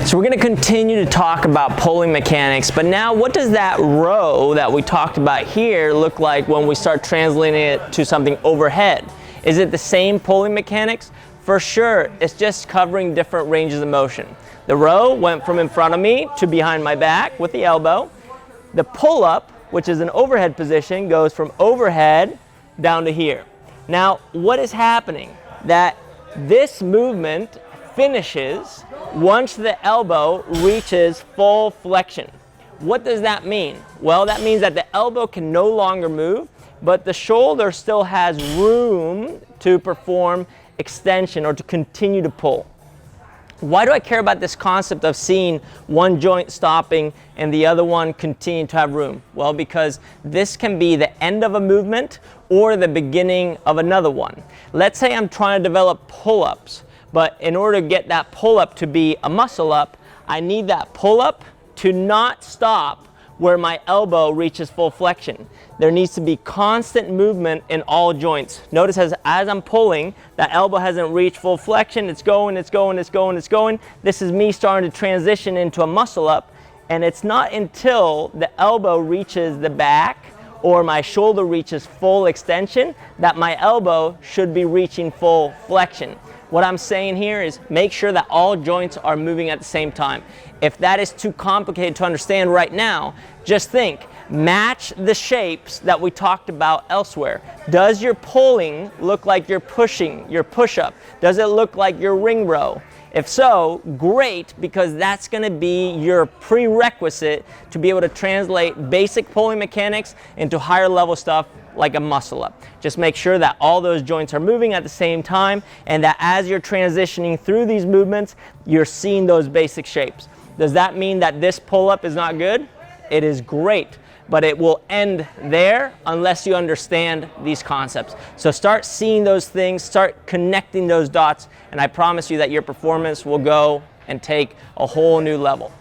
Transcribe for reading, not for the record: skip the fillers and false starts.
So we're going to continue to talk about pulling mechanics, but now what does that row that we talked about here look like when we start translating it to something overhead? Is it the same pulling mechanics? For sure, it's just covering different ranges of motion. The row went from in front of me to behind my back with the elbow. The pull-up, which is an overhead position, goes from overhead down to here. Now, what is happening? That this movement finishes once the elbow reaches full flexion. What does that mean? Well, that means that the elbow can no longer move, but the shoulder still has room to perform extension or to continue to pull. Why do I care about this concept of seeing one joint stopping and the other one continue to have room? Well, because this can be the end of a movement or the beginning of another one. Let's say I'm trying to develop pull-ups, but in order to get that pull-up to be a muscle-up, I need that pull-up to not stop where my elbow reaches full flexion. There needs to be constant movement in all joints. Notice as I'm pulling, that elbow hasn't reached full flexion. It's going, it's going, it's going, it's going. This is me starting to transition into a muscle-up, and it's not until the elbow reaches the back or my shoulder reaches full extension that my elbow should be reaching full flexion. What I'm saying here is make sure that all joints are moving at the same time. If that is too complicated to understand right now, just think, match the shapes that we talked about elsewhere. Does your pulling look like you're pushing, your push-up? Does it look like your ring row? If so, great, because that's going to be your prerequisite to be able to translate basic pulling mechanics into higher level stuff like a muscle up. Just make sure that all those joints are moving at the same time, and that as you're transitioning through these movements, you're seeing those basic shapes. Does that mean that this pull-up is not good? It is great, but it will end there unless you understand these concepts. So start seeing those things, start connecting those dots, and I promise you that your performance will go and take a whole new level.